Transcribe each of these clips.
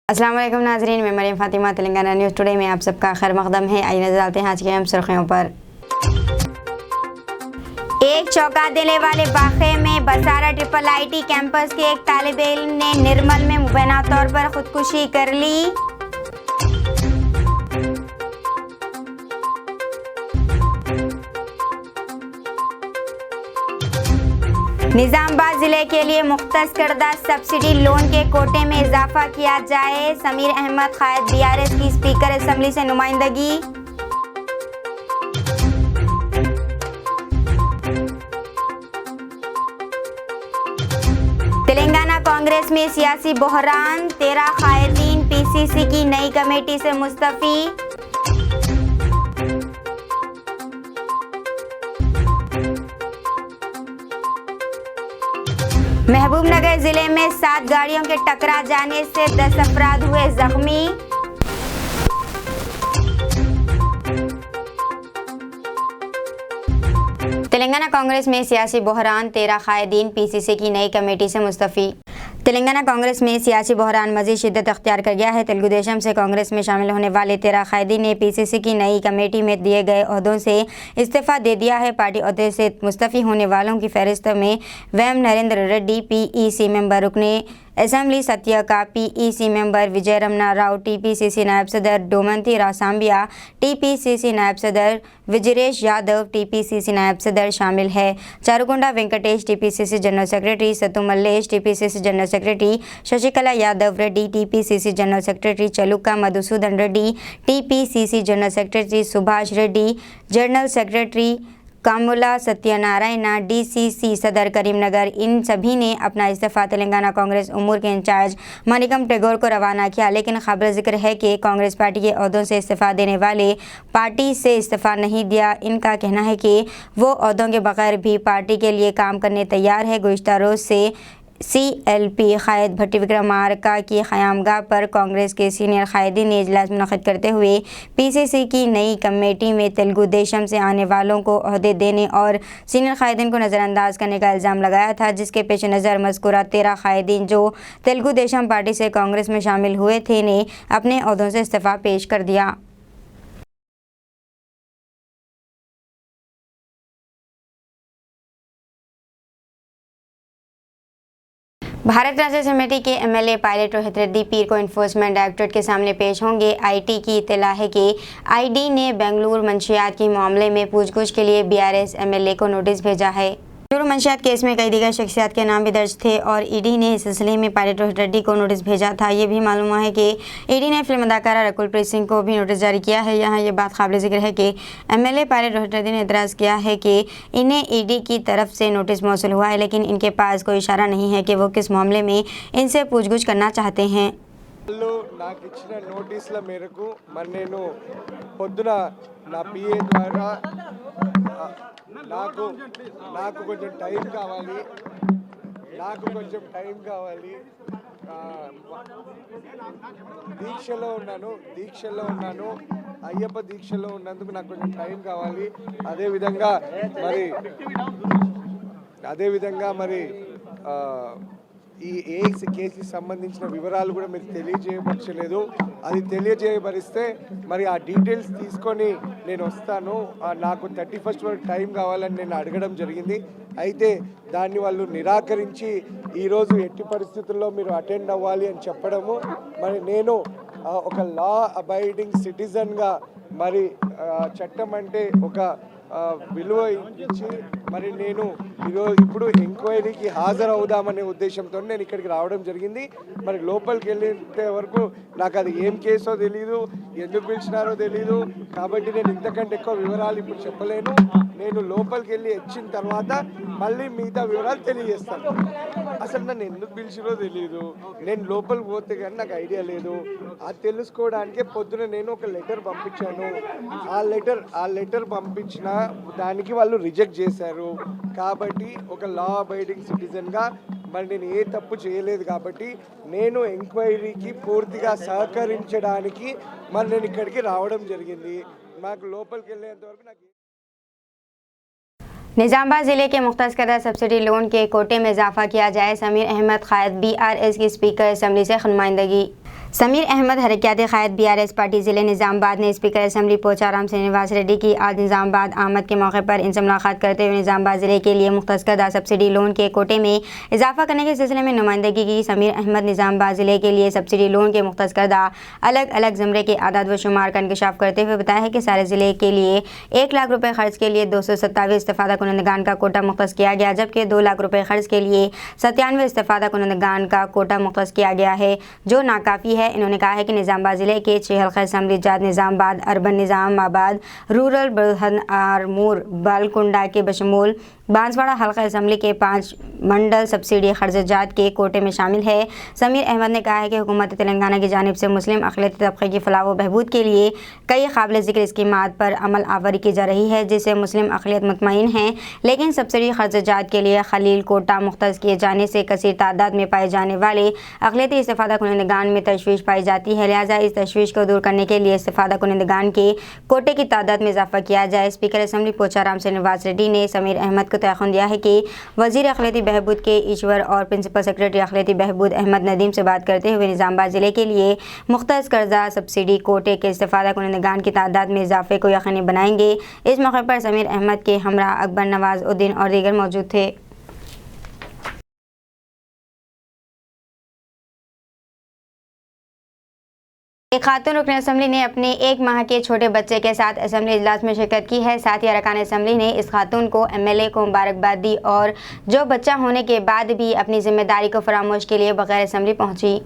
अस्सलाम वालेकुम नाज़रीन, मैं मरियम फातिमा तेलंगाना न्यूज़ टुडे में आप सबका खैर मकदम है। आइए नजर डालते हैं आज की अहम सुर्खियों पर। एक चौंका देने वाले वाक़े में बसारा ट्रिपल आईटी कैंपस के एक तालिब इल्म ने निर्मल में मुबैना तौर पर खुदकुशी कर ली। निजामाबाद जिले के लिए मुख्तस करदा सब्सिडी लोन के कोटे में इजाफा किया जाए। समीर अहमद कायद बीआरएस की स्पीकर असेंबली से नुमाइंदगी। तेलंगाना कांग्रेस में सियासी बहरान, 13 कायदीन पीसीसी की नई कमेटी से मुस्तफी। महबूबनगर जिले में 7 गाड़ियों के टकरा जाने से 10 अफराद हुए जख्मी। तेलंगाना कांग्रेस में सियासी बहरान, 13 कायदीन पीसीसी की नई कमेटी से मुस्तफी। तेलंगाना कांग्रेस में सियासी बहरान मजीद शिद्दत अख्तियार कर गया है। तेलुगु देशम से कांग्रेस में शामिल होने वाले 13 कायदीन ने पीसीसी की नई कमेटी में दिए गए ओहदों से इस्तीफ़ा दे दिया है। पार्टी ओहदे से मुस्तफ़ी होने वालों की फहरिस्त में वैम नरेंद्र रेड्डी पीईसी मेंबर, रुकने असेंबली सत्य का पीईसी मेंबर विजय रमना राव, टीपीसीसी नायब सदर डोमंती राव सांबिया, टीपीसीसी नायब सदर विजरेश यादव, टीपीसीसी नायब सदर शामिल है। Charukonda Venkatesh TPCC general secretary, Satu Mallesh TPCC general secretary, Shashikala Yadav Reddy TPCC general secretary, Chaluka Madhusudan Reddy TPCC general secretary, Subhash Reddy general secretary, Kamula Satyanarayana DCC सदर करीमनगर, इन सभी ने अपना इस्तीफ़ा तेलंगाना कांग्रेस उमूर के इंचार्ज मनिकम टैगोर को रवाना किया। लेकिन खबर जिक्र है कि कांग्रेस पार्टी के ओहदों से इस्तीफ़ा देने वाले पार्टी से इस्तीफ़ा नहीं दिया। इनका कहना है कि वो ओहदों के बगैर भी पार्टी के लिए काम करने तैयार है। गुज़िश्ता रोज़ से CLP कायद भट्टी विक्रमार्का की क़यामगाह पर कांग्रेस के सीनियर कायदीन ने इजलास मुनक़िद करते हुए पीसीसी की नई कमेटी में तेलुगु देशम से आने वालों को ओहदे देने और सीनियर कायदीन को नज़रअंदाज करने का इल्ज़ाम लगाया था, जिसके पेश नज़र मज़कूरा 13 कायदीन जो तेलुगु देशम पार्टी से कांग्रेस में शामिल हुए थे ने अपने ओहदों से इस्तीफ़ा पेश कर दिया। भारत राष्ट्र समिति के MLA पायलट रोहित रेड्डी पीर को इन्फोर्समेंट डायरेक्टरेट के सामने पेश होंगे। IT की इत्तला है कि ID ने बेंगलुरु मंशियात के मामले में पूछगछ के लिए BRS MLA को नोटिस भेजा है। बेंगलुरु मंशियात केस में कई दीगर शख्सियात के नाम भी दर्ज थे और ED ने इस सिलसिले में पायलट रोहित रेड्डी को नोटिस भेजा था। ये भी मालूम है कि ED ने फिल्म अदाकारा रकुलप्रीत सिंह को भी नोटिस जारी किया है। यहाँ ये बात काबिल जिक्र है कि MLA पायलट रोहित रेड्डी ने एतराज़ किया है कि इन्हें ED की तरफ से नोटिस मौसूल हुआ है, लेकिन इनके पास कोई इशारा नहीं है कि वो किस मामले में इनसे पूछगछ करना चाहते हैं। నాకు ఇచ్చిన నోటీసుల మేరకు మరి నేను పొద్దున నా పిఏ ద్వారా నాకు కొంచెం టైం కావాలి దీక్షలో ఉన్నాను అయ్యప్ప దీక్షలో ఉన్నందుకు నాకు కొంచెం టైం కావాలి. అదేవిధంగా మరి ఈ ఏఎక్స్ కేసుకి సంబంధించిన వివరాలు కూడా మీకు తెలియజేయబరచలేదు. అది తెలియజేయబరిస్తే మరి ఆ డీటెయిల్స్ తీసుకొని నేను వస్తాను. నాకు 31st వరకు టైం కావాలని నేను అడగడం జరిగింది. అయితే దాన్ని వాళ్ళు నిరాకరించి ఈరోజు ఎట్టి పరిస్థితుల్లో మీరు అటెండ్ అవ్వాలి అని చెప్పడము, మరి నేను ఒక లా అబైడింగ్ సిటిజన్గా మరి చట్టం అంటే ఒక విలువ ఇచ్చి మరి నేను ఇప్పుడు ఎంక్వైరీకి హాజరవుదామనే ఉద్దేశంతో నేను ఇక్కడికి రావడం జరిగింది. మరి లోపలికి వెళ్ళే వరకు నాకు అది ఏం కేసో తెలీదు, ఎందుకు పిలిచినారో తెలీదు. కాబట్టి నేను ఇంతకంటే ఎక్కువ వివరాలు ఇప్పుడు చెప్పలేను. నేను లోపలికి వెళ్ళి వచ్చిన తర్వాత మళ్ళీ మిగతా వివరాలు తెలియజేస్తాను. అసలు నన్ను ఎందుకు పిలిచిరో తెలీదు, నేను లోపలికి పోతే కానీ నాకు ఐడియా లేదు. అది తెలుసుకోవడానికే పొద్దున నేను ఒక లెటర్ పంపించాను. ఆ లెటర్ పంపించిన దానికి వాళ్ళు రిజెక్ట్ చేశారు. కాబట్టి ఒక లా అబైడింగ్ సిటిజన్గా మరి నేను ఏ తప్పు చేయలేదు కాబట్టి నేను ఎంక్వైరీకి పూర్తిగా సహకరించడానికి మరి నేను ఇక్కడికి రావడం జరిగింది. నాకు లోపలికి వెళ్ళేంత వరకు నాకు निजामाबाद जिले के मुख्तस करदा सब्सिडी लोन के कोटे में इजाफा किया जाए। समीर अहमद कायद BRS की स्पीकर असेंबली से नुमाइंदगी। समीर अहमद हरकयात क़ायद BRS पार्टी ज़िले निज़ामाबाद ने स्पीकर असम्बली पोचाराम श्रीनिवास रेड्डी की आज निज़ामाबाद आमद के मौके पर इनसे मुलाकात करते हुए निज़ामाबाद ज़िले के लिए मुख्तस करदा सब्सिडी लोन के कोटे में इजाफा करने के सिलसिले में नुमाइंदगी की। समीर अहमद निज़ामाबाद ज़िले के लिए सब्सिडी लोन के मुख्तस करदा अलग अलग ज़मरे के आदाद व शुमार का इंकशाफ करते हुए बताया है कि सारे ज़िले के लिए 1 लाख रुपये खर्च के लिए 227 इस्तेफ़ादा कुनंदगान का कोटा मुख्तस किया गया, जबकि 2 लाख रुपये खर्च के लिए 97 इस्तेफ़ादा कुनंदगान का कोटा मुख्तस किया गया है, जो नाकाफ़ी है। इन्होंने कहा है कि निज़ामाबाद ज़िले के 6 हल्का असम्बली जात निज़ामाबाद, अर्बन निज़ामाबाद, रूरल बुरहान आरमूर, बालकुंडा के बशमूल बांसवाड़ा हल्का असम्बली के 5 मंडल सब्सिडी खर्चात के कोटे में शामिल है। समीर अहमद ने कहा है कि हुकूमत तेलंगाना की जानिब से मुस्लिम अक़लियती तबक़े की फलाह व बहबूद के लिए कई काबिल ज़िक्र स्कीमात पर अमल आवरी की जा रही है, जिससे मुस्लिम अक़लियत मुतमईन हैं, लेकिन सब्सिडी खर्चात के लिए खलील कोटा मुख्तस किए जाने से कसीर तादाद में पाए जाने वाले अक़लियती इस्तेफ़ादा कुनंदगान में तशवीश पाई जाती है। लिहाजा इस तशवीश को दूर करने के लिए इस्तेफ़ादा कुनंदगान के कोटे की तादाद में इजाफा किया जाए। स्पीकर असम्बली पोचाराम श्रीनिवास रेड्डी ने समीर अहमद को तयख़ुन दिया है कि वज़ीर अक़लियती बहबूद के ईश्वर और प्रिंसिपल सेक्रेटरी अक़लियती बहबूद अहमद नदीम से बात करते हुए निज़ामाबाद ज़िले के लिए मुख्तस कर्जा सब्सिडी कोटे के इस्तेफ़ादा कुनंदगान की तादाद में इजाफे को यकीनी बनाएंगे। इस मौके पर समीर अहमद के हमरा अकबर नवाज उद्दीन और दीगर मौजूद थे। एक खातून रुकन असम्बली ने अपने 1 माह के छोटे बच्चे के साथ असम्बली इजलास में शिरकत की है। साथ ही अरकान असम्बली ने इस खातून को MLA को मुबारकबाद दी और जो बच्चा होने के बाद भी अपनी जिम्मेदारी को फरामोश के लिए बगैर असम्बली पहुंची।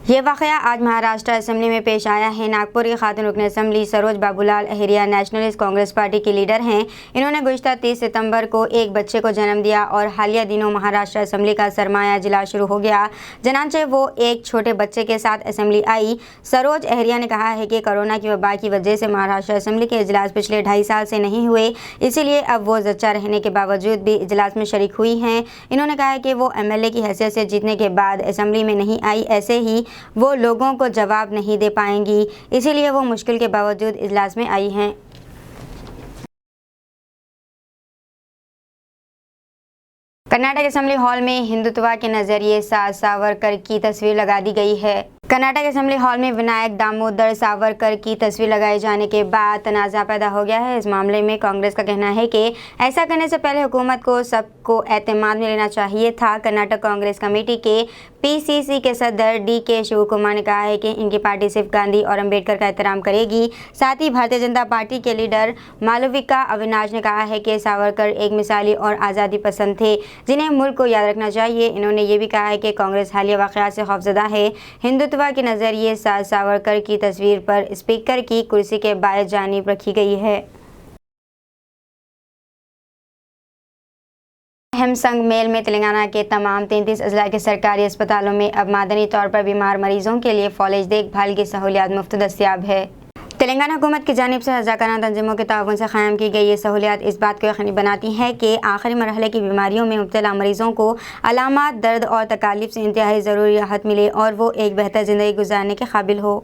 ये वाक़या आज महाराष्ट्र असम्बली में पेश आया है। नागपुर की खातून रुकन assembly Saroj Babulal Ahiriya Nationalist Congress party की लीडर हैं। इन्होंने गुज़िश्ता 30 सितंबर को एक बच्चे को जन्म दिया और हालिया दिनों महाराष्ट्र असम्बली का सरमाया इजलास शुरू हो गया, चनांचे वो एक छोटे बच्चे के साथ असम्बली आई। सरोज अहिरिया ने कहा है कि कोरोना की वबा की वजह से महाराष्ट्र असम्बली के इजलास पिछले 2.5 साल से नहीं हुए, इसीलिए अब वो ज़च्चा रहने के बावजूद भी इजलास में शरीक हुई हैं। इन्होंने कहा है कि वो MLA की हैसियत से जीतने के बाद असम्बली में नहीं आई, ऐसे ही वो लोगों को जवाब नहीं दे पाएंगी, इसीलिए वो मुश्किल के बावजूद इजलास में आई हैं। कर्नाटक असम्बली हॉल में हिंदुत्व के नज़रिए से सावरकर की तस्वीर लगा दी गई है। कर्नाटक असम्बली हॉल में विनायक दामोदर सावरकर की तस्वीर लगाए जाने के बाद तनाज़ा पैदा हो गया है। इस मामले में कांग्रेस का कहना है कि ऐसा करने से पहले हुकूमत को सबको एतमाद में लेना चाहिए था। कर्नाटक कांग्रेस कमेटी के PCC के सदर DK शिव कुमार ने कहा है कि इनकी पार्टी सिर्फ गांधी और अंबेडकर का एहतराम करेगी। साथ ही भारतीय जनता पार्टी के लीडर मालविका अविनाश ने कहा है कि सावरकर एक मिसाली और आज़ादी पसंद थे, जिन्हें मुल्क को याद रखना चाहिए। इन्होंने ये भी कहा है कि कांग्रेस हालिया वाक़यात से खौफज़दा है। हिंदुत्व के नज़रिए से सावरकर की तस्वीर पर स्पीकर की कुर्सी के बाएं जानिब रखी गई है। अहम संग मेल में तेलंगाना के तमाम 33 अजला के सरकारी अस्पतालों में अब मादनी तौर पर बीमार मरीजों के लिए फौलेज देखभाल की सहूलियात मुफ्त दस्तियाब है। तेलंगाना हुकूमत की जानिब से रज़ाकाराना तंजीमों के ताउन से क़ायम की गई ये सहूलियात इस बात को यकीनी बनाती है कि आखिरी मरहले की बीमारियों में मुब्तला मरीजों को अलामात, दर्द और तकालीफ से इंतहाई ज़रूरी राहत मिले और वो एक बेहतर ज़िंदगी गुजारने के काबिल हो।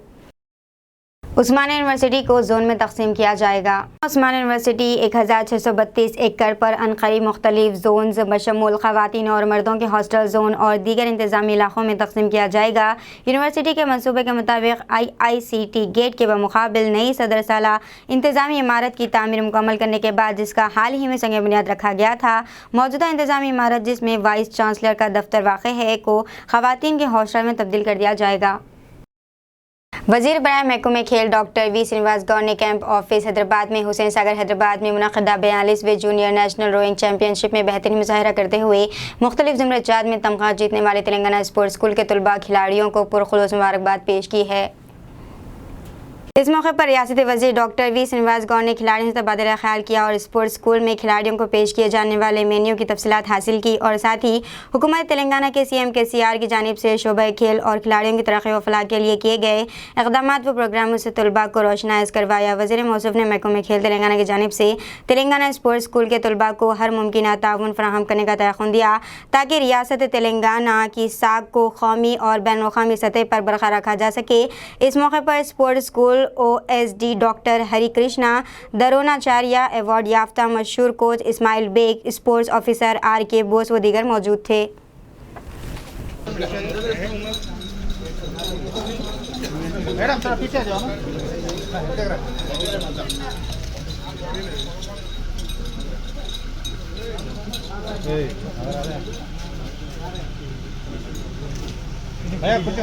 उस्मानिया यूनिवर्सिटी को जोन में तकसीम किया जाएगा। उस्मानिया यूनिवर्सिटी 1632 एकड़ पर अनकरीब मुख्तलिफ जोन्स बशमूल ख़वातीन और मर्दों के हॉस्टल जोन और दीगर इंतज़ामी इलाक़ों में तकसीम किया जाएगा। यूनिवर्सिटी के मनसूबे के मुताबिक IICT गेट के बमुकाबिल नई सदर साला इंतज़ामी इमारत की तामीर मुकम्मल करने के बाद, जिसका हाल ही में संग बुनियाद रखा गया था, मौजूदा इंतज़ामी इमारत जिसमें वाइस चांसलर का दफ्तर वाक़ है को ख़वातीन के हॉस्टल में तब्दील कर दिया जाएगा। वज़ीर बराए महकमे खेल डॉक्टर V श्रीनिवास गौड़ ने कैंप ऑफिस हैदराबाद में हुसैन सागर हैदराबाद में मुनक़दा 42वें जूनियर नेशनल रोइंग चैम्पियनशिप में बेहतरीन मुज़ाहिरा करते हुए मुख्तलिफ ज़ुमरजात में तमगा जीतने वाले तेलंगाना स्पोर्ट्स स्कूल के तलबा खिलाड़ियों को पुरखुलूस मुबारकबाद पेश की है। इस मौके पर रियासती वज़ीर डॉक्टर V श्रीनिवास गौड़ ने खिलाड़ियों से तबादला ख्याल किया और स्पोर्ट्स स्कूल में खिलाड़ियों को पेश किए जाने वाले मेन्यू की तफसीलात हासिल की और साथ ही हुकूमत तेलंगाना के CM KCR की जानिब से शोबा खेल और खिलाड़ियों की तरक्की व फलाह के लिए किए गए इक़दामात व प्रोग्रामों से तलबा को रोशनाइज करवाया। वज़ीर मौसूफ़ ने महकमे खेल तेलंगाना की जानिब से तेलंगाना स्पोर्ट्स स्कूल के तलबा को हर मुमकिन ताउन फराहम करने का तयक़ुन दिया ताकि रियासत तेलंगाना की साख को कौमी और बैनुल-अक़वामी सतह पर बरकरार रखा जा सके। इस मौके पर sports school OSD doctor Hari Krishna Dronacharya, award याफ्ता मशहूर coach Ismail Baig, sports officer RK Bose व दीगर मौजूद थे। मैडम थोड़ा पीछे आ जाओ ना। भैया कुछ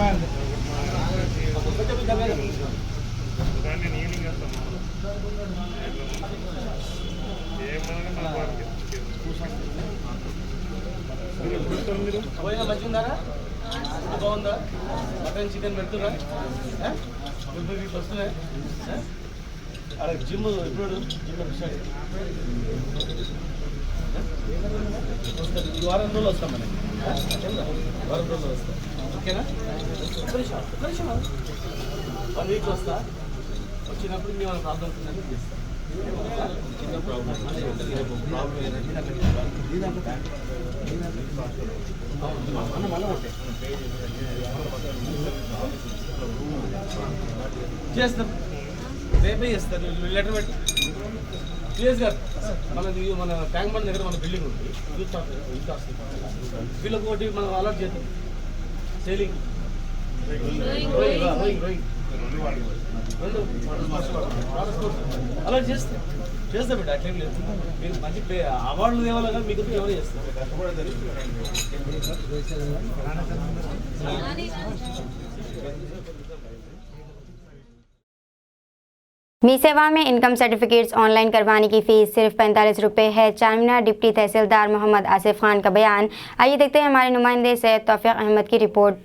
పోయినా మంచిగా ఉందారా బాగుందా మటన్ చికెన్ పెడుతురా ఇట్లా వస్తున్నాయి అక్కడ జిమ్ ఇప్పుడు జిమ్ ఈ వారం రోజులు వస్తాం మనం వారం రోజులు వస్తాం ఓకేనా కలిసి 1 వీక్ వస్తా వచ్చినప్పుడు మేము ప్రాబ్లమ్స్ ఉందని చేస్తాం చిన్న ప్రాబ్లం చేస్తాం రేపే చేస్తారు లెటర్ పెట్టి సిఎస్ గారు మన ట్యాంక్ బండ్ దగ్గర మన బిల్డింగ్ ఉంది వీళ్ళకి ఒకటి మనం అలర్ట్ చేద్దాం సేలింగ్ అలర్ట్ చేస్తాం బిడ్డ అట్లేం లేదు మీరు మంచి అవార్డులు తేవాలని మీకు ఎవరు చేస్తారు मी सेवा में इनकम सर्टिफिकेट्स ऑनलाइन करवाने की फीस सिर्फ 45 रुपये है। चारमीनार डिप्टी तहसीलदार मोहम्मद आसिफ खान का बयान। आइए देखते हैं हमारे नुमाइंदे सैयद तौफीक अहमद की रिपोर्ट।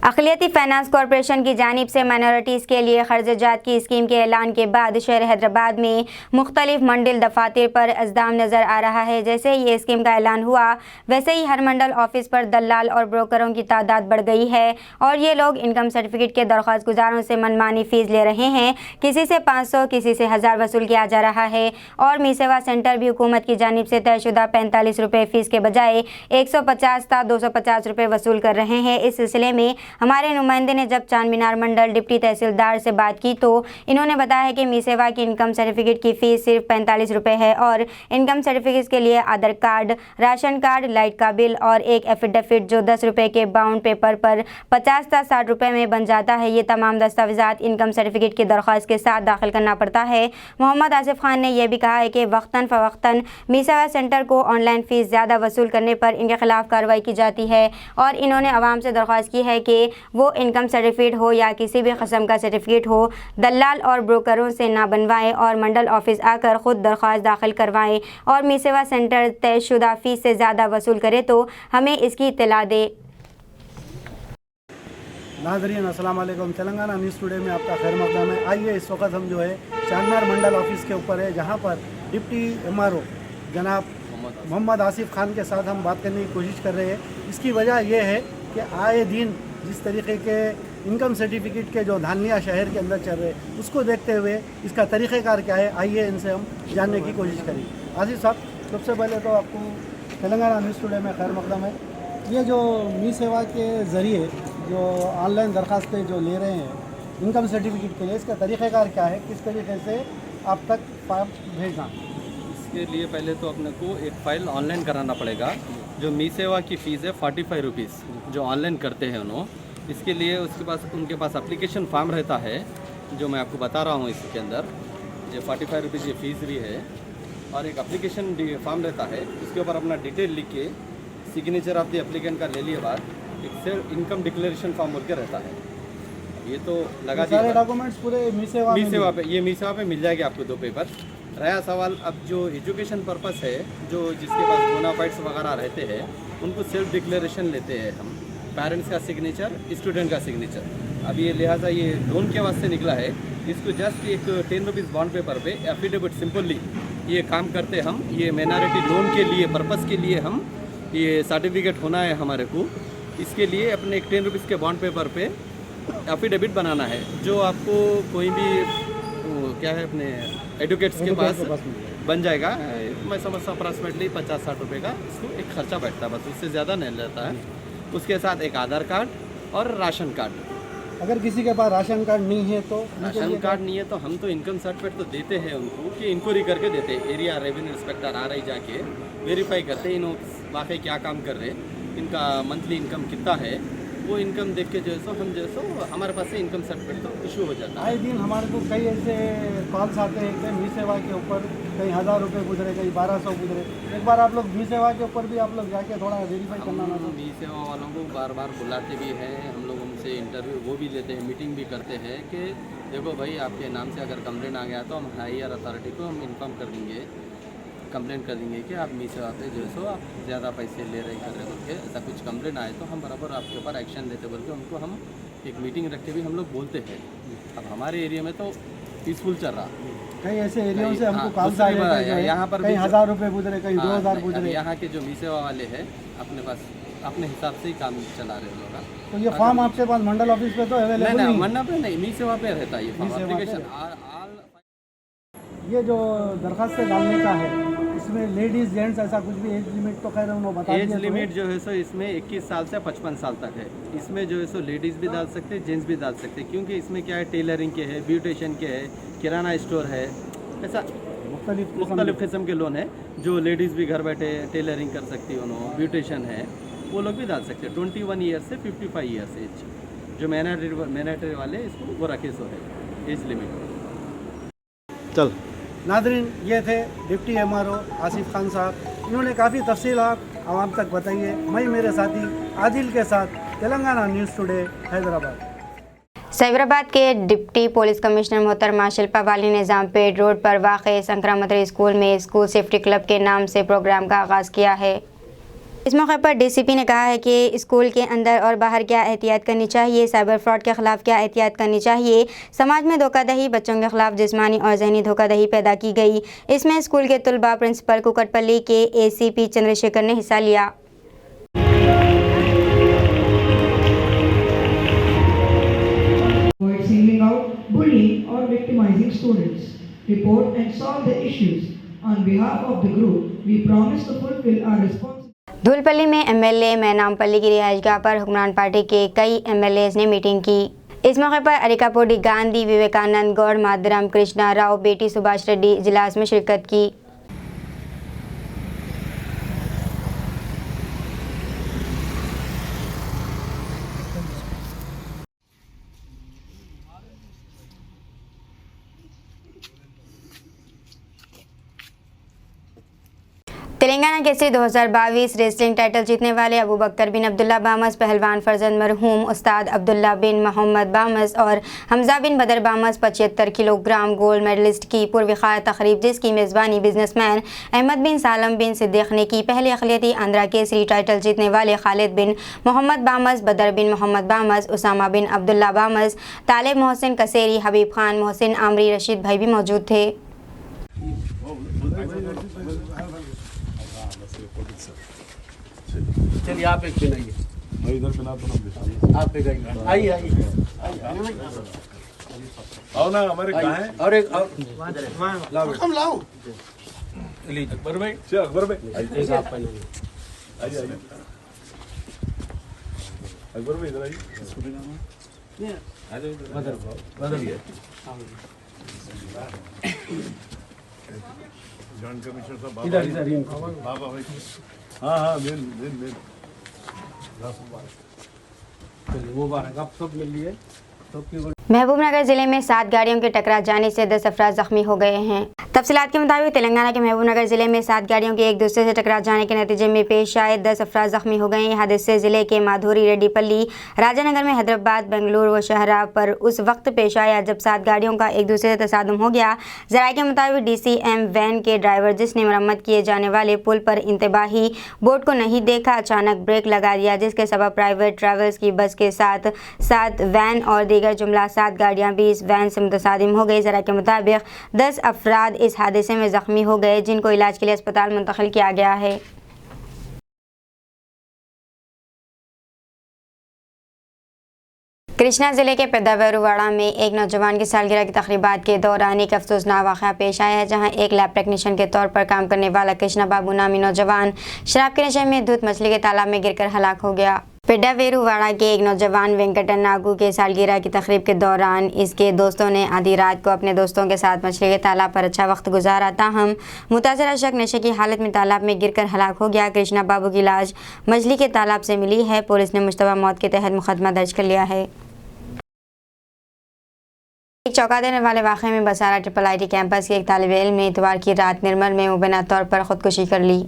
अक़लियती फाइनेंस कॉरपोरेशन की जानिब से माइनॉरिटीज़ के लिए ख़र्जात की स्कीम के ऐलान के बाद शहर हैदराबाद में मुख्तलिफ मंडल दफातर पर अज़दाम नज़र आ रहा है। जैसे ये स्कीम का ऐलान हुआ वैसे ही हर मंडल ऑफिस पर दलाल और ब्रोकरों की तादाद बढ़ गई है और ये लोग इनकम सर्टिफिकेट के दरख्वास्त गुजारों से मनमानी फ़ीस ले रहे हैं। किसी से 500 किसी से 1000 वसूल किया जा रहा है और मी सेवा सेंटर भी हुकूमत की जानिब से तयशुदा 45 रुपये फ़ीस के बजाय 150 था 250 रुपये वसूल कर रहे हैं। इस सिलसिले में हमारे नुमाइंदे ने जब चारमीनार मंडल डिप्टी तहसीलदार से बात की तो इन्होंने बताया है कि मी सेवा की इनकम सर्टिफिकेट की फ़ीस सिर्फ 45 रुपये है और इनकम सर्टिफिकेट के लिए आधार कार्ड, राशन कार्ड, लाइट का बिल और एक एफिडेविट जो 10 रुपये के बाउंड पेपर पर 50 था 60 रुपये में बन जाता है। ये तमाम दस्तावेज़ात इनकम सर्टिफिकेट की दरख्वास्त के साथ दाखिल करना पड़ता है। मोहम्मद आसिफ खान ने यह भी कहा है कि वक्तन फ़वक्तन मी सेवा सेंटर को ऑनलाइन फ़ीस ज़्यादा वसूल करने पर इनके खिलाफ कार्रवाई की जाती है और इन्होंने आवाम से दरख्वास्त की है कि वो इनकम सर्टिफिकेट हो या किसी भी किस्म का सर्टिफिकेट हो दलाल और ब्रोकरों से ना बनवाएं और मंडल ऑफिस आकर ख़ुद दरख्वास्त दाखिल करवाएं और मी सेवा सेंटर तयशुदा फ़ीस से ज़्यादा वसूल करे तो हमें इसकी इत्तला दे। नाज़रीन अस्सलाम वालेकुम। तेलंगाना न्यूज़ टुडे में आपका खैर मक़दम है। आइए इस वक्त हम जो है चारमीनार मंडल ऑफिस के ऊपर है जहाँ पर डिप्टी MRO जनाब मोहम्मद आसिफ खान के साथ हम बात करने की कोशिश कर रहे हैं। इसकी वजह यह है कि आए दिन जिस तरीके के इनकम सर्टिफिकेट के जो धानिया शहर के अंदर चल रहे हैं उसको देखते हुए इसका तरीक़ेकार क्या है, आइए इनसे हम जानने की कोशिश करें। आसिफ साहब, सबसे पहले तो आपको तेलंगाना न्यूज़ टुडे में खैर मक़दम है। ये जो मी सेवा के ज़रिए जो ऑनलाइन दरख्वास्तें जो ले रहे हैं इनकम सर्टिफिकेट के लिए, इसका तरीक़ेकार क्या है, किस तरीके से आप तक फॉर्म भेजना? इसके लिए पहले तो अपने को एक फ़ाइल ऑनलाइन कराना पड़ेगा। जो मी सेवा की फ़ीस है 45 रुपीज़ जो ऑनलाइन करते हैं उन्होंने, इसके लिए उनके पास एप्लीकेशन फॉर्म रहता है जो मैं आपको बता रहा हूँ। इसके अंदर ये 45 रुपीज़ ये फ़ीस भी है और एक एप्लीकेशन फॉर्म रहता है। उसके ऊपर अपना डिटेल लिख के सिग्नेचर ऑफ द एप्लीकेंट का ले लिए बाद एक सिर्फ इनकम डिक्लेरेशन फॉर्म बोल के रहता है। ये तो लगा दिया सारे डॉक्यूमेंट्स पूरे मी सेवा पे, ये मी सेवा पे मिल जाएगी आपको 2 पेपर। रहा सवाल अब जो एजुकेशन पर्पस है, जो जिसके पास बोनाफाइड्स वगैरह रहते हैं उनको सेल्फ डिक्लेरेशन लेते हैं हम, पेरेंट्स का सिग्नेचर, स्टूडेंट का सिग्नेचर। अब ये लिहाजा ये लोन के वास्ते निकला है, इसको जस्ट एक 10 रुपीज़ बॉन्ड पेपर पे एफिडेविट सिंपली ये काम करते हम। ये माइनॉरिटी लोन के लिए पर्पस के लिए हम ये सर्टिफिकेट होना है हमारे को, इसके लिए अपने एक 10 रुपीज़ के बॉन्ड पेपर पे एफिडेविट बनाना है जो आपको कोई भी क्या है अपने एडवोकेट्स के पास बन जाएगा। मैं समझता हूँ अप्रॉक्सीमेटली 50-60 रुपये का इसको एक खर्चा बैठता है, बस उससे ज़्यादा नहीं रहता है। उसके साथ एक आधार कार्ड और राशन कार्ड। अगर किसी के पास राशन कार्ड नहीं है तो राशन कार्ड नहीं है तो हम तो इनकम सर्टिफिकेट तो देते हैं उनको कि इंक्वायरी करके देते हैं। एरिया रेवेन्यू इंस्पेक्टर आ रही जाके वेरीफाई करते हैं इन वाकई क्या काम कर रहे हैं, इनका मंथली इनकम कितना है, वो इनकम देख के जो है सो हम जो है सो हमारे पास से इनकम सर्टिफिकेट तो इशू हो जाता है। आए दिन हमारे को कई ऐसे कॉल्स आते हैं कि मी सेवा के ऊपर कहीं 1000 रुपये गुजरे, कहीं 1200 गुजरे। एक बार आप लोग मी सेवा के ऊपर भी आप लोग जाके थोड़ा वेरीफाई करना ना। हम मी सेवा वालों को बार बार बुलाते भी हैं, हम लोग उनसे इंटरव्यू वो भी लेते हैं, मीटिंग भी करते हैं कि देखो भाई आपके नाम से अगर कंप्लेंट आ गया तो हम हायर अथॉरिटी को हम इन्फॉर्म कर देंगे, कंप्लेंट कर देंगे कि आप मी सेवा पे जो है सो आप ज़्यादा पैसे ले रहे कर रहे बोल के ऐसा कुछ कंप्लेंट आए तो हम बराबर आपके ऊपर एक्शन लेते बोल के उनको हम एक मीटिंग रख के भी हम लोग बोलते हैं। अब हमारे एरिया में तो पीसफुल चल रहा, कई ऐसे एरियाओं से हमको हाँ, कॉल्स दूसरी आए बात हैं है, यहाँ पर कहीं भी 1000 रुपये गुजरे, कहीं 2000 अब गुजरे। यहाँ के जो मी सेवा वाले हैं अपने पास अपने हिसाब से ही काम चला रहे हैं लोग। तो ये फॉर्म आपके पास मंडल ऑफिस पे तो अवेलेबल नहीं नहीं? मन्ना पे नहीं, मी सेवा पे रहता है ये फॉर्म मी सेवा पे। एप्लीकेशन। ये जो दरखास्त डालने का है इसमें लेडीज़ जेंट्स ऐसा कुछ भी एज लिमिट तो खैर उन्होंने बता दिया। एज लिमिट जो है सो इसमें 21 साल से 55 साल तक है। इसमें जो है सो लेडीज़ भी डाल सकते हैं, जेंट्स भी डाल सकते हैं, क्योंकि इसमें क्या है टेलरिंग के है, ब्यूटिशियन के है, किराना स्टोर है, ऐसा मुख्तलिफ किस्म के लोन है जो लेडीज़ भी घर बैठे टेलरिंग कर सकती है, उन्होंने ब्यूटिशियन है वो लोग भी डाल सकते हैं। 21 ईयर से 55 ईयर्स एज जो मैंडेटरी वाले इसको वो रखे सो है एज लिमिट। चल नादरीन, ये थे डिप्टी MRO आसिफ खान साहब। इन्होंने काफ़ी तफसीलात आवाम तक बताई है। मैं मेरे साथी आदिल के साथ, तेलंगाना न्यूज़ टुडे, हैदराबाद। साइबराबाद के डिप्टी पुलिस कमिश्नर मोहतरमा शिल्पा वाली ने निज़ामपेट रोड पर वाक़ संक्रामत्री स्कूल में स्कूल सेफ्टी क्लब के नाम से प्रोग्राम का आगाज़ किया है। इस मौके पर DCP ने कहा है कि स्कूल के अंदर और बाहर क्या एहतियात करनी चाहिए, साइबर फ्रॉड के ख़िलाफ़ क्या एहतियात करनी चाहिए, समाज में धोखाधड़ी, बच्चों के ख़िलाफ़ जिस्मानी और जहनी धोखाधड़ी पैदा की गई। इसमें स्कूल के तलबा, प्रिंसिपल, कुकटपल्ली के ACP चंद्रशेखर ने हिस्सा लिया। Avoid singling out, bullying or victimizing students. Report and solve the issues. On behalf of the group, we promise to fulfill our responsibility. Dhulapalli में MLA मैनामपल्ली की रिहाइशगाह पर हुक्मरान पार्टी के कई MLAs ने मीटिंग की। इस मौके पर अरिकापोडी, गांधी, विवेकानंद, गौड़, माधुरम, कृष्णा राव, बेटी सुभाष रेड्डी इजलास में शिरकत की। तेलंगाना केसरी 2022 रेसलिंग टाइटल जीतने वाले अबू बकर बिन अब्दुल्ला बामस, पहलवान फरजंद मरहूम उस्ताद अब्दुल्ला बिन मोहम्मद बामस और हमजा बिन बदर बामस 75 किलोग्राम गोल्ड मेडलिस्ट की पुरविखार तकरीब, जिसकी मेज़बानी बिजनेसमैन अहमद बिन सालम बिन सिद्दीक ने की। पहले अक़लियती आंध्रा केसरी टाइटल जीतने वाले खालिद बिन मोहम्मद बामस, बदर बिन मोहम्मद बामस, उसामा बिन अब्दुल्ला बामस, तालिब मोहसिन कसेरी, हबीब खान, मोहसिन आमरी, रशीद भाई भी मौजूद थे। चलिए आप एक पिनाइए, मैं इधर पिला तो ना आप एक आइए आइए आओ ना हमारे कहाँ है और एक और हम लाओ लीजिए अकबर भाई चल अकबर भाई एक आप पहनाइए। आइए आइए अकबर भाई इधर आइए बदल जॉइंट कमिश्नर साहब इधर इधर इनको बाबा भाई हाँ मेन चलिए मुबारक, आप सब मिल लिए तो क्यों। महबूबनगर जिले में 7 गाड़ियों के टकरा जाने से 10 अफराद जख्मी हो गए हैं। तफसीलात के मुताबिक तेलंगाना के महबूबनगर जिले में 7 गाड़ियों के एक दूसरे से टकरा जाने के नतीजे में पेश आए 10 अफराद जख्मी हो गए हैं। हादसे जिले के माधुरी, रेड्डीपल्ली, राजानगर में हैदराबाद, बेंगलुरु व शहरा पर उस वक्त पेश आया जब 7 गाड़ियों का एक दूसरे से तसादुम हो गया। जराये के मुताबिक DCM वैन के ड्राइवर, जिसने मरम्मत किए जाने वाले पुल पर इंतबाही बोर्ड को नहीं देखा, अचानक ब्रेक लगा दिया, जिसके सबब प्राइवेट ट्रैवल्स की बस के साथ साथ वैन और दीगर जुमला 7 गाड़ियां भी इस वैन से मुतसादिम हो गई। जरा के मुताबिक 10 अफराद इस हादसे में ज़ख्मी हो गए, जिनको इलाज के लिए अस्पताल मुंतकिल किया गया है। कृष्णा जिले के पेदावेरुवाड़ा में एक नौजवान की सालगिरह की तकरीबात के दौरान एक अफसोसनाक वाक़या पेश आया है, जहां एक लैब टेक्नीशियन के तौर पर काम करने वाला कृष्णा बाबू नामी नौजवान शराब के नशे में धुत मछली के तालाब में गिरकर हलाक हो गया। पेड्डावेरुवाड़ा के एक नौजवान वेंकटन नागू के सालगिरह की तकरीब के दौरान इसके दोस्तों ने आधी रात को अपने दोस्तों के साथ मछली के तालाब पर अच्छा वक्त गुजारा। ताहम मुतासरा शख्स नशे की हालत में तालाब में गिरकर हलाक हो गया। कृष्णा बाबू की लाश मछली के तालाब से मिली है। पुलिस ने मुश्तबा मौत के तहत मुकदमा दर्ज कर लिया है। एक चौंका देने वाले वाक़े में बसारा ट्रिपल IT कैंपस के एक तालिब इल्म ने इतवार की रात निर्मल में मुबैना तौर पर खुदकुशी कर ली।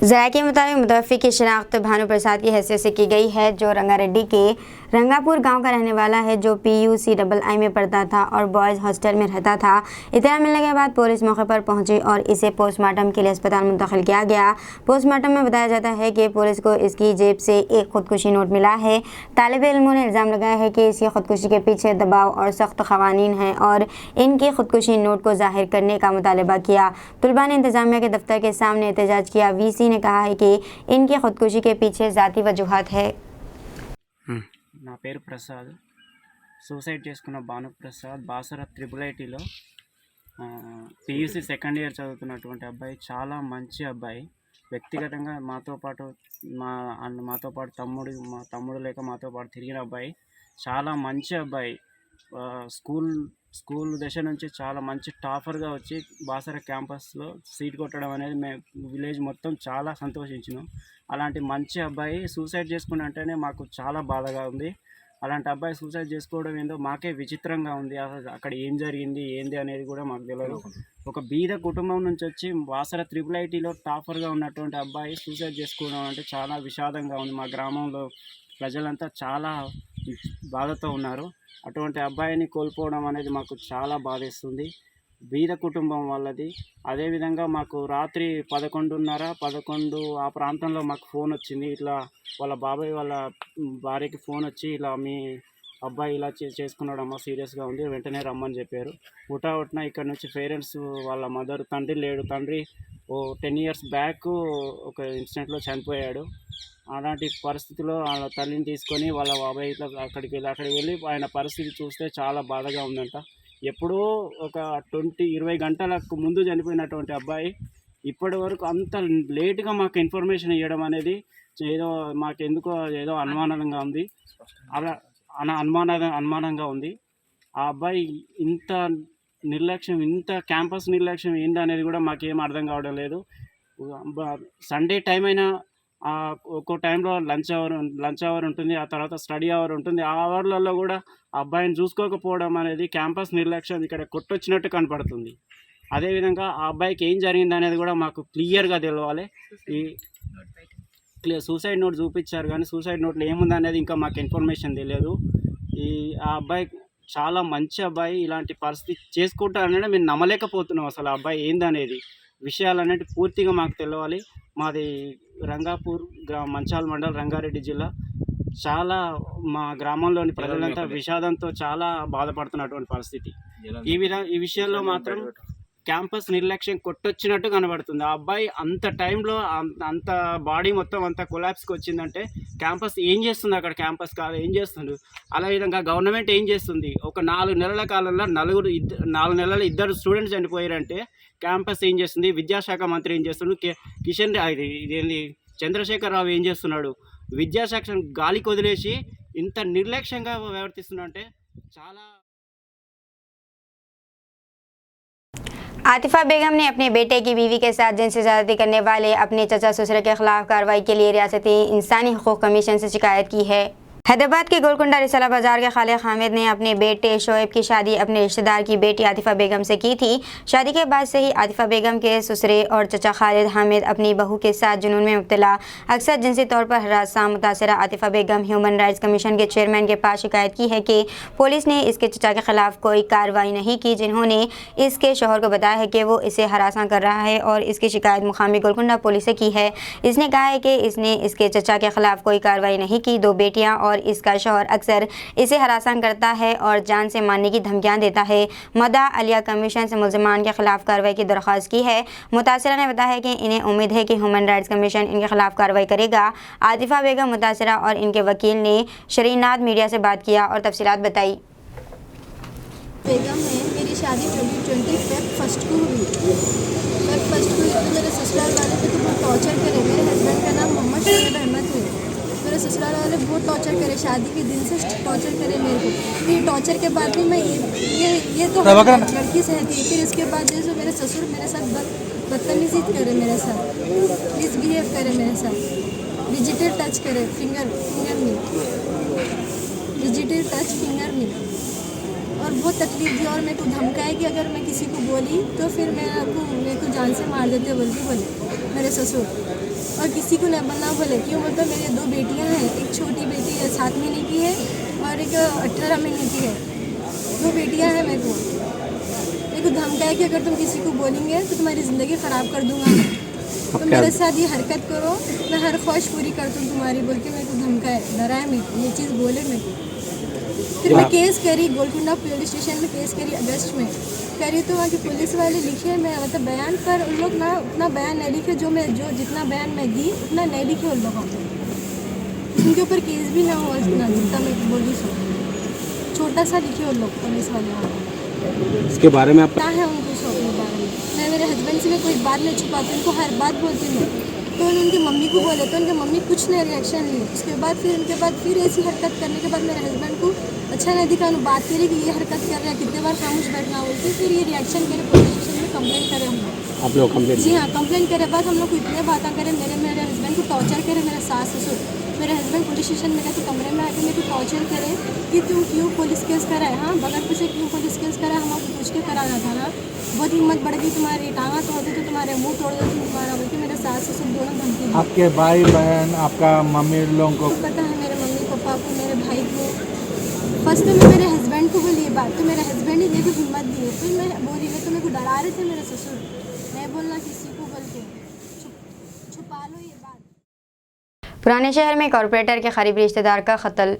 ज़राए के मुताबिक मुतवफ़्फ़ी की शिनाख्त भानु प्रसाद की हैसियत से की गई है, जो रंगारेड्डी के रंगापुर गांव का रहने वाला है, जो PUCII में पढ़ता था और बॉयज़ हॉस्टल में रहता था। इत्तला मिलने के बाद पुलिस मौके पर पहुंची और इसे पोस्टमार्टम के लिए अस्पताल मुंतकिल किया गया। पोस्टमार्टम में बताया जाता है कि पुलिस को इसकी जेब से एक खुदकुशी नोट मिला है। तालिब इल्मों ने इल्ज़ाम लगाया है कि इसकी खुदकुशी के पीछे दबाव और सख्त क़वानीन हैं और इनकी खुदकुशी नोट को ज़ाहिर करने का मुतालबा किया। तलबा ने इंतज़ामिया के दफ्तर के सामने एहतजाज किया। VC ने कहा है कि इनकी खुदकुशी के पीछे ज़ाती वजूहात है। నా పేరు ప్రసాద్. సూసైడ్ చేసుకున్న భానుప్రసాద్ బాసర IIITలో PUC సెకండ్ ఇయర్ చదువుతున్నటువంటి అబ్బాయి. చాలా మంచి అబ్బాయి. వ్యక్తిగతంగా మాతో పాటు మా తమ్ముడు లేక మాతో పాటు తిరిగిన అబ్బాయి. చాలా మంచి అబ్బాయి. స్కూల్ దశ నుంచి చాలా మంచి టాపర్గా వచ్చి బాసర క్యాంపస్లో సీట్ కొట్టడం అనేది మేము విలేజ్ మొత్తం చాలా సంతోషించినాం. అలాంటి మంచి అబ్బాయి సూసైడ్ చేసుకుని అంటేనే మాకు చాలా బాధగా ఉంది. అలాంటి అబ్బాయి సూసైడ్ చేసుకోవడం ఏందో మాకే విచిత్రంగా ఉంది. అక్కడ ఏం జరిగింది ఏంది అనేది కూడా మాకు తెలియదు. ఒక బీద కుటుంబం నుంచి వచ్చి బాసర IIITలో టాపర్గా ఉన్నటువంటి అబ్బాయి సూసైడ్ చేసుకోవడం అంటే చాలా విషాదంగా ఉంది. మా గ్రామంలో ప్రజలంతా చాలా బాధతో ఉన్నారు. అటువంటి అబ్బాయిని కోల్పోవడం అనేది మాకు చాలా బాధేస్తుంది. బీద కుటుంబం వాళ్ళది. అదేవిధంగా మాకు రాత్రి 11:30 ఆ ప్రాంతంలో మాకు ఫోన్ వచ్చింది. ఇట్లా వాళ్ళ బాబాయ్ వాళ్ళ భార్యకి ఫోన్ వచ్చి, ఇలా మీ అబ్బాయి ఇలా చేసుకున్నాడమ్మా, సీరియస్గా ఉంది, వెంటనే రమ్మని చెప్పారు. హుటాహుటిన ఇక్కడ నుంచి పేరెంట్స్ వాళ్ళ మదర్, తండ్రి 10 years బ్యాక్ ఒక ఇన్సిడెంట్లో చనిపోయాడు. అలాంటి పరిస్థితిలో వాళ్ళ తల్లిని తీసుకొని వాళ్ళ బాబాయ్ ఇట్లా అక్కడికి వెళ్ళి ఆయన పరిస్థితి చూస్తే చాలా బాధగా ఉందంట. ఎప్పుడో ఒక 20 గంటలకు ముందు చనిపోయినటువంటి అబ్బాయి ఇప్పటి వరకు అంత లేట్గా మాకు ఇన్ఫర్మేషన్ ఇవ్వడం అనేది ఏదో మాకెందుకో ఏదో అనుమానంగా ఉంది. అలా అనుమానంగా ఉంది. ఆ అబ్బాయి ఇంత నిర్లక్ష్యం, ఇంత క్యాంపస్ నిర్లక్ష్యం ఏందనేది కూడా మాకేం అర్థం కావడం లేదు. సండే టైం అయినా ఒక్కో టైంలో లంచ్ అవర్ ఉంటుంది, ఆ తర్వాత స్టడీ అవర్ ఉంటుంది. ఆ అవర్లలో కూడా ఆ అబ్బాయిని చూసుకోకపోవడం అనేది క్యాంపస్ నిర్లక్ష్యం ఇక్కడ కొట్టొచ్చినట్టు కనపడుతుంది. అదేవిధంగా ఆ అబ్బాయికి ఏం జరిగింది అనేది కూడా మాకు క్లియర్గా తెలవాలి. సూసైడ్ నోట్ చూపించారు కానీ సూసైడ్ నోట్లో ఏముంది అనేది ఇంకా మాకు ఇన్ఫర్మేషన్ తెలియదు. ఆ అబ్బాయి చాలా మంచి అబ్బాయి. ఇలాంటి పరిస్థితి చేసుకుంటారనే మేము నమ్మలేకపోతున్నాం. అసలు ఆ అబ్బాయి ఏందనేది విషయాలన్నిటి పూర్తిగా మాకు తెలవాలి. మాది రంగాపూర్ మంచాల్ మండల్, రంగారెడ్డి జిల్లా. చాలా మా గ్రామంలోని ప్రజలంతా విషాదంతో చాలా బాధపడుతున్నటువంటి పరిస్థితి. ఈ విషయంలో మాత్రం క్యాంపస్ నిర్లక్ష్యం కొట్టొచ్చినట్టు కనబడుతుంది. ఆ అబ్బాయి అంత టైంలో అంత బాడీ మొత్తం అంత కొలాప్స్కి వచ్చిందంటే క్యాంపస్ ఏం చేస్తుంది? అక్కడ క్యాంపస్ కాదు ఏం చేస్తుంది? అలా విధంగా గవర్నమెంట్ ఏం చేస్తుంది? ఒక 4 నెలల కాలంలో 4 నెలలు 2 స్టూడెంట్స్ చనిపోయారంటే క్యాంపస్ ఏం చేస్తుంది? విద్యాశాఖ మంత్రి ఏం చేస్తున్నాడు? ఇదేంది చంద్రశేఖరరావు ఏం చేస్తున్నాడు? విద్యాశాఖ గాలికి వదిలేసి ఇంత నిర్లక్ష్యంగా ప్రవర్తిస్తున్నాడంటే చాలా. आतिफा बेगम ने अपने बेटे की बीवी के साथ जिनसी ज़्यादती करने वाले अपने चचा ससुर के खिलाफ कार्रवाई के लिए रियासती इंसानी हुकूक कमीशन से शिकायत की है। हैदराबाद के गोलकुंडा रिसाला बाजार के खालिद हामिद ने अपने बेटे शोएब की शादी अपने रिश्तेदार की बेटी आतिफा बेगम से की थी। शादी के बाद से ही आतिफा बेगम के ससुरे और चचा खालिद हामिद अपनी बहू के साथ जुनून में मुब्तला, अक्सर जिनसी तौर पर हरासा मुतासरा आतिफा बेगम ह्यूमन राइट्स कमीशन के चेयरमैन के पास शिकायत की है कि पुलिस ने इसके चचा के खिलाफ कोई कार्रवाई नहीं की, जिन्होंने इसके शोहर को बताया है कि वो इसे हरासा कर रहा है और इसकी शिकायत मुकामी गोलकुंडा पुलिस से की है। इसने कहा है कि इसने इसके चचा के खिलाफ कोई कार्रवाई नहीं की। 2 बेटियां और इसका शौहर अक्सर इसे हरासा करता है और जान से मारने की धमकियां देता है। मदा अलिया कमीशन से मुलजमान के खिलाफ कार्रवाई की दरख्वास्त की है। मुतासरा ने बताया कि इन्हें उम्मीद है कि ह्यूमन राइट्स कमीशन इनके खिलाफ कार्रवाई करेगा। आतिफा बेगम, मुतासरा और इनके वकील ने शरीनाद मीडिया से बात किया और तफसीलात बताई। बेगम है, मेरी शादी 2020 Feb 1 को हुई। Feb 1 को तो मेरे ससुराल वाले थे तो बहुत टॉर्चर करे। मेरे हस्बैंड का नाम मोहम्मद शोएब अहमद है। मेरे ससुराल टॉर्चर करे, शादी के दिन से टॉर्चर करे मेरे को। फिर टॉर्चर के बाद भी मैं ये तो लड़की सहती है। फिर इसके बाद जैसे मेरे ससुर मेरे साथ बदतमीजी करे, मेरे साथ मिसबिहेव करे, मेरे साथ डिजिटल टच करे, फिंगर डिजिटल टच फिंगर नहीं, और बहुत तकलीफ दी। और मेरे को धमकाए कि अगर मैं किसी को बोली तो फिर मेरे को जान से मार देते बोले मेरे ससुर। और किसी को ना बोले क्यों, मतलब मेरी 2 बेटियां हैं, एक छोटी बेटी है 7 महीने की है और एक 18 महीने की है। 2 बेटियां हैं। मेरे को धमकाए कि अगर तुम किसी को बोलेंगे तो तुम्हारी ज़िंदगी ख़राब कर दूंगा मैं, तो मेरे साथ ये हरकत करो, मैं हर ख्वाहिश पूरी कर दूँ तुम्हारी, बोल के मेरे को धमकाए, डराए मेरे को, ये चीज़ बोले मेरे को। फिर मैं केस करी, गोलकुंडा पुलिस स्टेशन में केस करी, अगस्त में करी। तो वहाँ के पुलिस वाले लिखे मैं मतलब बयान पर, उन लोग ना उतना बयान नहीं लिखे, जो जितना बयान मैं दी उतना नहीं लिखे उन लोगों ने। उनके ऊपर केस भी ना हुआ इतना जितना मैं बोली सो, छोटा सा लिखे उन लोग पुलिस वाले वहाँ। इसके बारे में आप क्या है उनको शौक के बारे में? मैं मेरे हस्बैंड से मैं कोई बात नहीं छुपाती, उनको हर बात बोलती हूँ। तो उनकी मम्मी को बोले तो उनकी मम्मी कुछ नहीं रिएक्शन ली। उसके बाद फिर ऐसी हरकत करने के बाद मेरे हस्बैंड को अच्छा नहीं दिखा, बात करी कि ये हरकत कर रहा है, कितने बार खामोश बैठना बोलते। फिर ये रिएक्शन करे, पुलिस स्टेशन में कंप्लेंट करे हम लोग। आप लोग कंप्लेंट? जी हाँ, कंप्लेंट करे बाद हम लोग को इतने बातें करें, मेरे हस्बैंड को टॉर्चर करे, मेरे सास ससुर। मेरे हस्बैंड पुलिस स्टेशन में गए तो कमरे में आके मेरे को टॉर्चर करे कि तुम क्यों पुलिस केस कराए, हाँ बगैर पूछे क्यों पुलिस केस कराए, हम आपको पूछ के कराना था ना, बहुत हिम्मत बढ़ गई तुम्हारी, टाँगा तोड़ देते तुम्हारे, मुंह तोड़ देते तुम्हारा, बोल के मेरे सास ससुर दोनों धमकी। आपके भाई बहन, आपका मम्मी लोगों को पता है, मेरे मम्मी पापा को, मेरे भाई को। फर्स्ट तो मैं मेरे हस्बैंड को बोली ये बात, तो मेरे हस्बैंड ही मेरे को हिम्मत दी। फिर मैं बोली मैं तो मेरे को डरा रहे थे मेरे ससुर, मैं बोलना किसी को बोल के छुपा लो ये बात। पुराने शहर में कॉरपोरेटर के करीबी रिश्तेदार का कत्ल।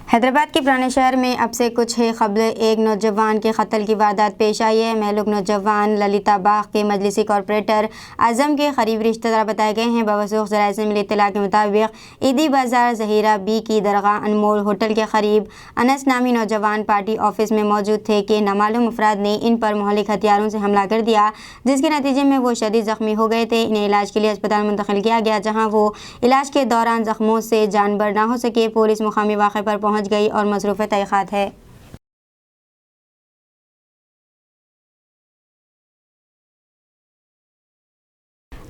हैदराबाद के पुराने शहर में अब से कुछ ही कबल एक नौजवान के कत्ल की वारदात पेश आई है। महलूक नौजवान ललिता बाग के मजलिसी कॉरपोरेटर आजम के करीबी रिश्तेदार बताए गए हैं। बवसूख ज़राए से मिली इत्तला के मुताबिक ईदी बाज़ार जहीरा बी की दरगाह अनमोल होटल के करीब अनस नामी नौजवान पार्टी ऑफिस में मौजूद थे कि नामालूम अफराद ने इन पर मुहल्लिक हथियारों से हमला कर दिया, जिसके नतीजे में वो शदीद ज़ख्मी हो गए थे। इन्हें इलाज के लिए अस्पताल मुंतकिल किया गया, जहाँ वो इलाज के दौरान ज़ख्मों से जानबर ना हो सके। पुलिस मुकामी वाक़े पर पहुँच गई और मसरूफ़ तहक़ीक़ात है।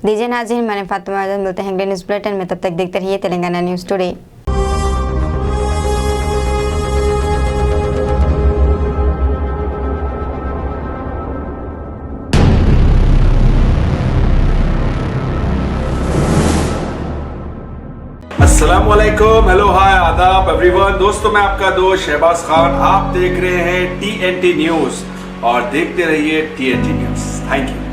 दीजिए नाज़रीन, मैंने फातिमा आज़ाद, मिलते हैं अगले न्यूज़ बुलेटिन में, तब तक देखते रहिए तेलंगाना न्यूज़ टुडे। अस्सलामुअलैकुम, हेलो हाय आदाब एवरीवन। दोस्तों मैं आपका दोस्त शहबाज खान, आप देख रहे हैं TNT न्यूज़ और देखते रहिए TNT न्यूज़। Thank you.